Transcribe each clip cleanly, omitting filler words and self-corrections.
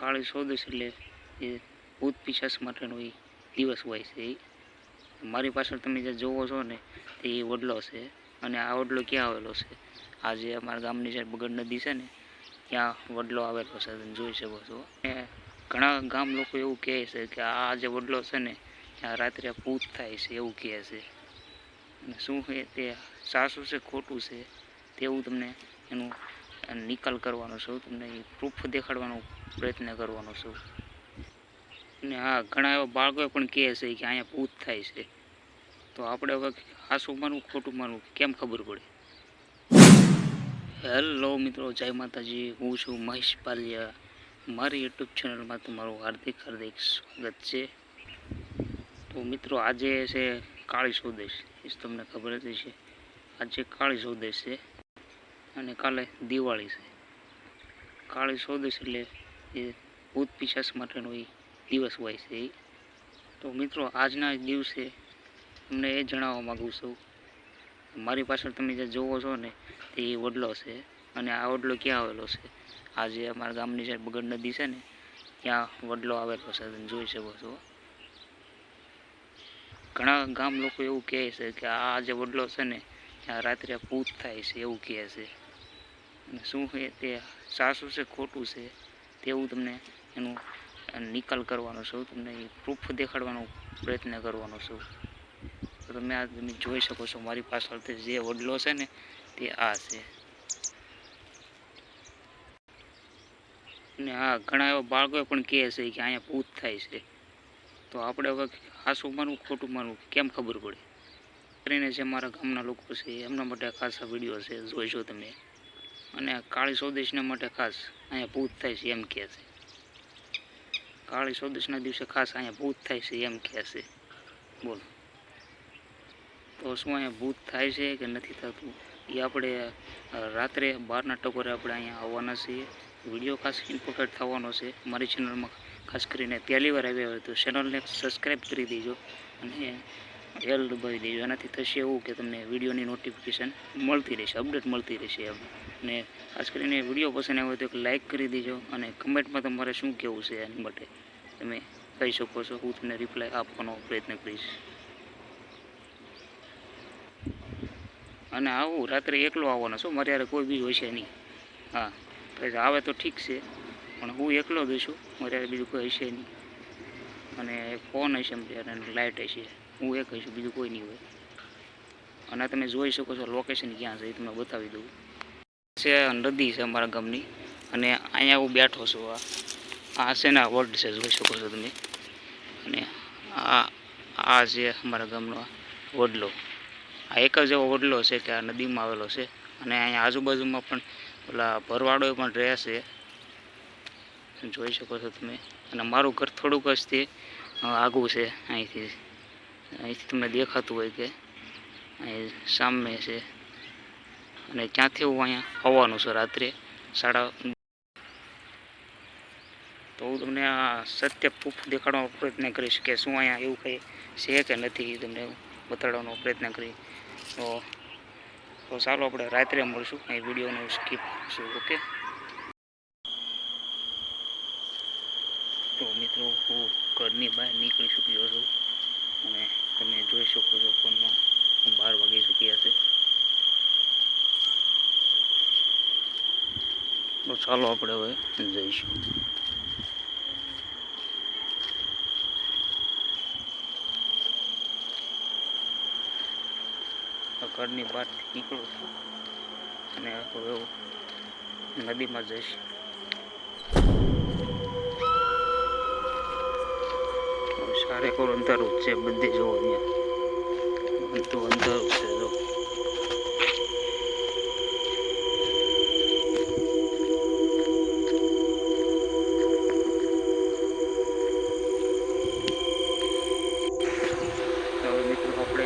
કાળી ચૌદશ એટલે એ ભૂત પિશાચ માટેનો એ દિવસ હોય છે. મારી પાછળ તમે જે જોવો છો ને તે એ વડલો છે. અને આ વડલો ક્યાં આવેલો છે? આ જે અમારા ગામની જે બગડ નદી છે ને ત્યાં વડલો આવેલો છે, તમે જોઈ શકો છો. અને ઘણા ગામ લોકો એવું કહે છે કે આ જે વડલો છે ને ત્યાં રાત્રે ભૂત થાય છે એવું કહે છે. અને શું છે તે સાચું છે ખોટું છે તેવું તમને એનું નિકાલ કરવાનો છું, તમને એ પ્રૂફ દેખાડવાનો પ્રયત્ન કરવાનો છું. અને હા, ઘણા એવા બાળકો પણ કહે છે કે અહીંયા ભૂત થાય છે. તો આપણે હવે સાચું માનવું ખોટું માનવું કેમ ખબર પડે? હેલો મિત્રો, જય માતાજી. હું છું મહેશ પાલિયા. મારી યુટ્યુબ ચેનલમાં તમારું હાર્દિક સ્વાગત છે. તો મિત્રો, આજે છે કાળી ચૌદશ. એ તમને ખબર જ છે. આજે કાળી ચૌદશ છે અને કાલે દિવાળી છે. કાળી ચૌદશ એટલે એ ભૂત પિશાચ માટેનો એ દિવસ હોય છે. તો મિત્રો, આજના દિવસે તમને એ જણાવવા માગું છું, મારી પાછળ તમે જે જોવો છો ને તે એ વડલો છે. અને આ વડલો ક્યાં આવેલો છે? આ જે અમારા ગામની જે બગડ નદી છે ને ત્યાં વડલો આવેલો છે, તમે જોઈ શકો છો. ઘણા ગામ લોકો એવું કહે છે કે આ જે વડલો છે ને ત્યાં રાત્રે ભૂત થાય છે એવું કહે છે. અને શું છે તે સાચું છે ખોટું છે તેવું તમને એનું નિકાલ કરવાનો છું, તમને એ પ્રૂફ દેખાડવાનો પ્રયત્ન કરવાનો છું. તો તમે જોઈ શકો છો મારી પાછળથી જે વડલો છે ને તે આ છે. અને હા, ઘણા એવા બાળકો પણ કહે છે કે અહીંયા ભૂત થાય છે. તો આપણે હવે સાચું માનવું ખોટું માનવું કેમ ખબર પડે? કરીને જે મારા ગામના લોકો છે એમના માટે ખાસ આ વિડીયો છે, જોઈશો તમે. અને કાળી ચૌદશના માટે ખાસ અહીંયા ભૂત થાય છે એમ કહે છે. કાળી ચૌદશના દિવસે ખાસ અહીંયા ભૂત થાય છે એમ કહે છે. બોલો, તો શું અહીંયા ભૂત થાય છે કે નથી થતું એ આપણે રાત્રે 12ના ટકોરે આપણે અહીંયા આવવાના છીએ. વિડીયો ખાસ ઇમ્પોર્ટન્ટ થવાનો છે. મારી ચેનલમાં ખાસ કરીને પહેલી વાર આવ્યા હોય તો ચેનલને સબસ્ક્રાઈબ કરી દેજો અને બેલ દબાવી દેજો. એનાથી થશે એવું કે તમને વિડીયોની નોટિફિકેશન મળતી રહેશે, અપડેટ મળતી રહેશે એમ. અને ખાસ કરીને વિડીયો પસંદ આવ્યો તો એક લાઇક કરી દેજો અને કમેન્ટમાં તમારે શું કહેવું છે એની માટે તમે કહી શકો છો. હું તમને રિપ્લાય આપવાનો પ્રયત્ન કરીશ. અને આવું રાત્રે એકલો આવવાનો છું, મારે યાર કોઈ બીજું હશે નહીં. હા, આવે તો ઠીક છે પણ હું એકલો જ છું, મારે યાર બીજું કોઈ હશે નહીં. અને ફોન હશે અને લાઇટ હશે, હું એક હશું, બીજું કોઈ નહીં હોય. અને તમે જોઈ શકો છો લોકેશન ક્યાં છે એ તમને બતાવી દઉં. છે નદી છે અમારા ગામની અને અહીંયા હું બેઠો છું. આ છે ને વડ છે, જોઈ શકો છો તમે. અને આ છે અમારા ગામનો વડલો. આ એક જ એવો વડલો છે કે આ નદીમાં આવેલો છે. અને અહીંયા આજુબાજુમાં પણ ઓલા ભરવાડો પણ રહે છે, જોઈ શકો છો તમે. અને મારું ઘર થોડુંક જ તે આગું છે અહીંથી તમને દેખાતું હોય કે અહીં સામે છે. અને ત્યાંથી હું અહીંયા આવવાનું છું રાત્રે 7:30. તો હું તમને આ સત્ય પ્રૂફ દેખાડવાનો પ્રયત્ન કરીશ કે શું અહીંયા એવું કંઈ છે કે નથી, તમને બતાડવાનો પ્રયત્ન કરીશ. તો ચાલો આપણે રાત્રે મળશું, અહીં વિડીયોને સ્કીપ કરશું. ઓકે. તો મિત્રો, હું ઘરની બહાર નીકળી ચૂક્યો છું અને તમે જોઈ શકો છો ફોનમાં 12 વાગી ચૂક્યા છે. તો ચાલો આપણે હવે જઈશું. ઘરની બહાર નીકળું છું અને હવે હું નદીમાં જઈશ. સારે કોર અંધારું છે બધે, જોવો અહીંયા બધું અંધારું છે. જો હવે મિત્રો આપણે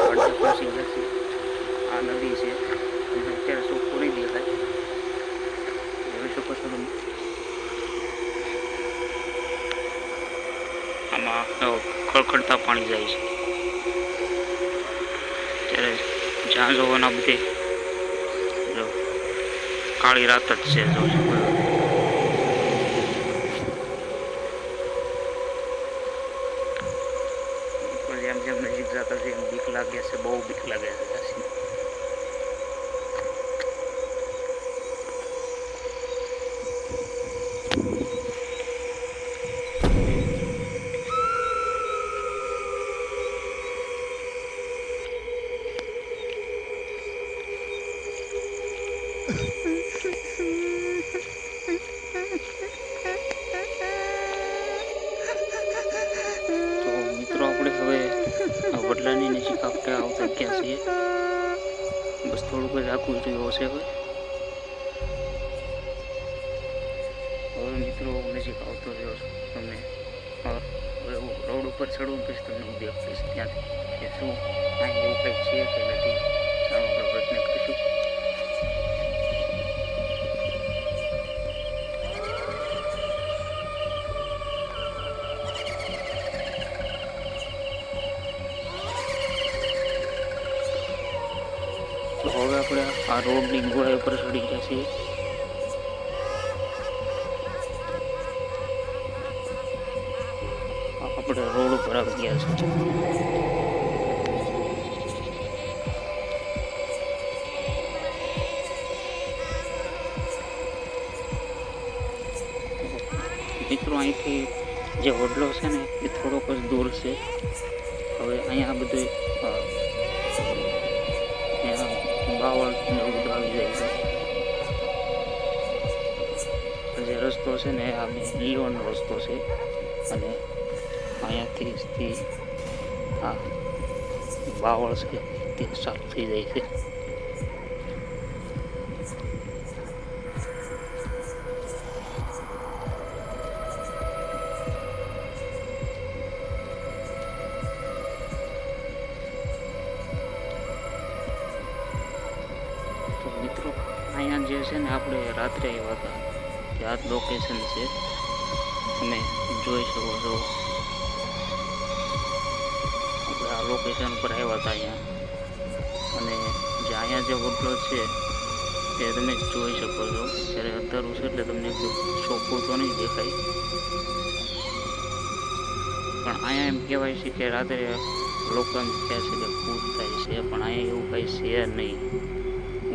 અડધે પહોંચી ગયા છીએ. આ નદી છે અને અત્યારે શું પૂરી દેખાય જોઈ શકો છો તમે. આમાં ખળખળતા પાણી જાય છે. ત્યારે જ્યાં જોવાના બધે જો કાળી રાત જ છે. જો છે, બહુ બીક લાગે છે ઘાસની. તો મિત્રો આપણે હવે વડલાની નજીક આપણે આવતા ગયા છીએ. બસ થોડુંક જ આખું જોયું હશે હવે મિત્રો નજીક આવતો રહ્યો છું. તમને હવે રોડ ઉપર ચડવું પછી તમને હું દેખાડીશ ત્યાંથી કે શું અહીં એવું કંઈક છે કે નથી જાણવાનો પ્રયત્ન કરીશું. તો હવે આપણે આ રોડની ગુહાઈ ઉપર ચડી ગયા છીએ. આપણે રોડ ઉપર આવી ગયા છે. મિત્રો અહીંથી જે વડલો છે ને એ થોડોક જ દૂર છે. હવે અહીંયા બધું બાવળ ને એવું બધું આવી જાય છે. જે રસ્તો છે ને આ લીઓનો રસ્તો છે અને અહીંયાથી આ બાવળ છે તે ચાલુ થઈ જાય છે. તો મિત્રો અહીંયા જે છે ને આપણે રાત્રે આવ્યા હતા તે આ લોકેશન છે, તમે જોઈ શકો છો. આપણે આ લોકેશન પર આવ્યા હતા અહીંયા, અને જે અહીંયા જે વડલો છે તે તમે જોઈ શકો છો. ત્યારે અંધારું છે એટલે તમને ચોખ્ખું તો નહીં દેખાય, પણ અહીંયા એમ કહેવાય છે કે રાત્રે લોકો એમ કહે છે કે ભૂત થાય છે, પણ અહીંયા એવું કંઈ છે નહીં.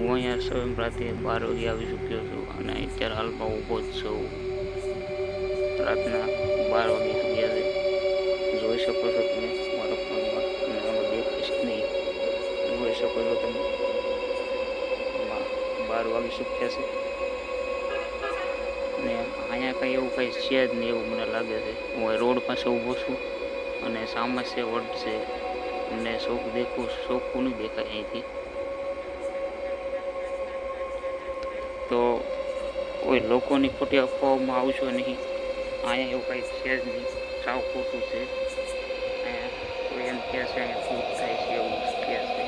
હું અહીંયા સ્વયં રાતે 12 વાગે આવી ચૂક્યો છું અને અત્યારે હાલમાં ઊભો જ છું. રાતના 12 વાગી ચૂક્યા છે, જોઈ શકો છો તમે મારા ફોનમાં, અને આમાં દેખાઈશ નહીં, જોઈ શકો છો તમે. 12 વાગી ચૂક્યા છે અને અહીંયા કંઈ એવું કંઈ છે જ નહીં એવું મને લાગે છે. હું રોડ પાસે ઊભો છું અને સામે છે વડ છે, અમને ચોખ્ખું નહીં દેખાય અહીંથી. તો કોઈ લોકોની ખોટી અફવાઓમાં આવશો નહીં. અહીંયા એવું કંઈ છે જ નહીં, સાવ ખોટું છે. અહીંયા કોઈ એમ કહે છે અહીંયા ભૂત થાય છે એવું કહે છે,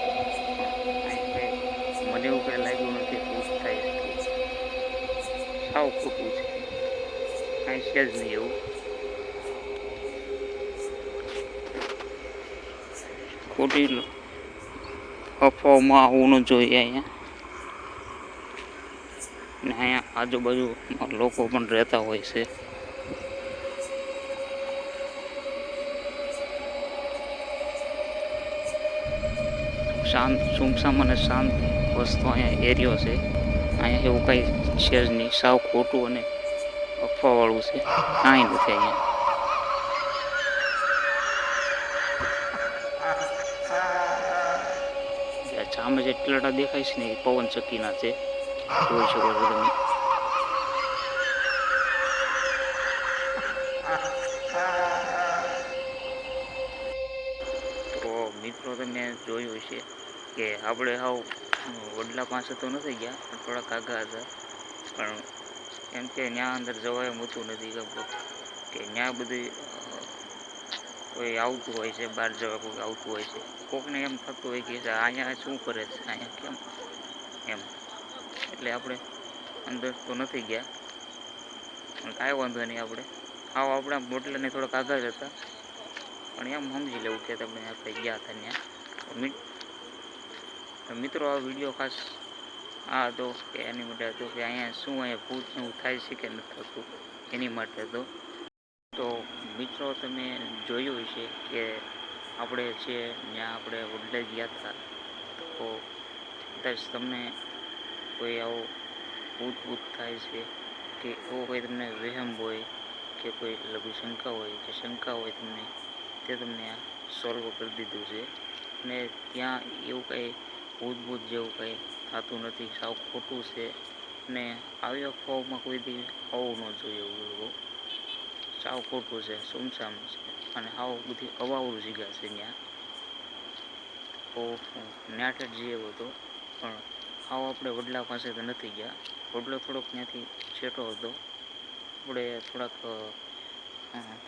મને એવું કંઈ લાગ્યું નથી ભૂત થાય છે, સાવ ખોટું છે. કાંઈ છે જ નહીં એવું. ખોટી અફવાઓમાં આવવું ન જોઈએ અહીંયા. ને અહીંયા આજુબાજુ લોકો પણ રહેતા હોય છે. શાંત, સુમસામ અને શાંત વસ્તુ અહીંયા એરિયો છે. અહીંયા એવું કંઈ છે જ નહીં, સાવ ખોટું અને અફવાવાળું છે, કાંઈ નથી અહીંયા. સામે જે ટીલાડા દેખાય છે ને એ પવન ચક્કીના છે, જોઈ શકો છો તમે. તો મિત્રો તમે જોયું છે કે આપણે હાવ વડલા પાસે તો નથી ગયા, થોડાક આગા હતા, પણ એમ કે ત્યાં અંદર જવા એમ હોતું નથી કે ત્યાં બધું કોઈ આવતું હોય છે, બહાર જવા કોઈ આવતું હોય છે. કોકને એમ થતું હોય કે અહીંયા શું કરે છે, અહીંયા કેમ એમ, એટલે આપણે અંદર તો નથી ગયા, પણ કાંઈ વાંધો નહીં. આપણે આપણા વડલાને થોડાક આગળ જ હતા, પણ એમ સમજી લેવું કે તમે આપણે ગયા હતા ત્યાં. મિત્રો આ વિડીયો ખાસ આ હતો કે એની માટે હતો કે અહીંયા શું અહીંયા ભૂત એવું થાય છે કે નથી થતું એની માટે હતો. તો મિત્રો તમે જોયું છે કે આપણે છે ત્યાં આપણે વડલે ગયા હતા, તો કદાચ તમને કોઈ આવો ભૂત થાય છે કે એવો કોઈ તમને વહેમ હોય કે કોઈ લઘુ શંકા હોય કે શંકા હોય તમને, તે તમને આ સોલ્વ કરી દીધું છે. અને ત્યાં એવું કંઈ ભૂત જેવું કંઈ થતું નથી, સાવ ખોટું છે. ને આવી અફવાઓમાં કોઈ દી આવવું ન જોઈએ, એવું લોકો સાવ ખોટું છે, સુમસામ છે. અને આવું બધી અવાવરું જગ્યા છે ત્યાં. તો ન્યાઠેઠ જઈએ હતો, પણ આવો આપણે વડલા પાસે તો નથી ગયા. વડલો થોડોક ત્યાંથી છેટો હતો, આપણે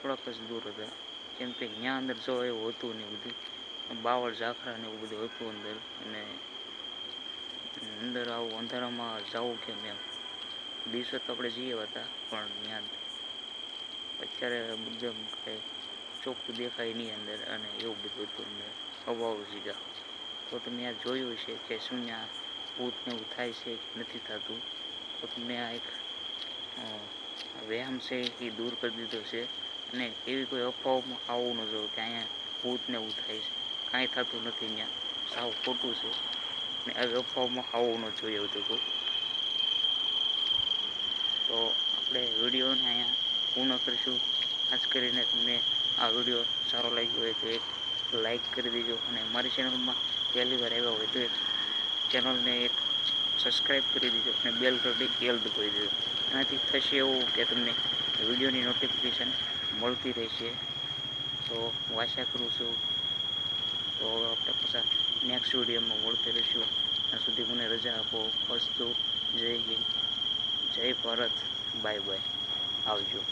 થોડાક જ દૂર હતા. કેમ કે ત્યાં અંદર જો એવું હતું નહીં, બધું બાવળ ઝાખરા ને એવું બધું હતું અંદર. અને અંદર આવું અંધારામાં જવું કેમ એમ, દિવસે તો આપણે જઈએ હતા, પણ ત્યાં અત્યારે એકદમ કંઈ ચોખ્ખું દેખાય નહીં અંદર, અને એવું બધું હતું અંદર અવાવરું જગ્યા. તો તમે આ જોયું છે કે શું ત્યાં ભૂતને એવું થાય છે કે નથી થતું, તો તમને આ એક વ્યાયામ છે એ દૂર કરી દીધો છે. અને એવી કોઈ અફવાઓમાં આવવું ન જોઈએ કે અહીંયા ભૂતને એવું થાય છે, કાંઈ થતું નથી ત્યાં, સાવ ખોટું છે. ને આવી અફવાઓમાં આવવું ન જોઈએ એવું તો. તો આપણે વિડીયોને અહીંયા પૂર્ણ કરીશું. ખાસ કરીને તમને આ વિડીયો સારો લાગ્યો હોય તો એક લાઈક કરી દેજો, અને મારી ચેનલમાં પહેલી વાર આવ્યા હોય તો એક ચેનલને એક સબસ્ક્રાઈબ કરી દેજો, અને બેલ ઘંટી એલ દબાવી દેજો. એનાથી થશે એવું કે તમને વિડીયોની નોટિફિકેશન મળતી રહેશે. તો હું આશા કરું છું. તો આપણે પાછા નેક્સ્ટ વિડીયોમાં મળતી રહીશું. ત્યાં સુધી મને રજા આપો. અસ્તુ, જય હિન્દ, જય ભારત, બાય બાય, આવજો.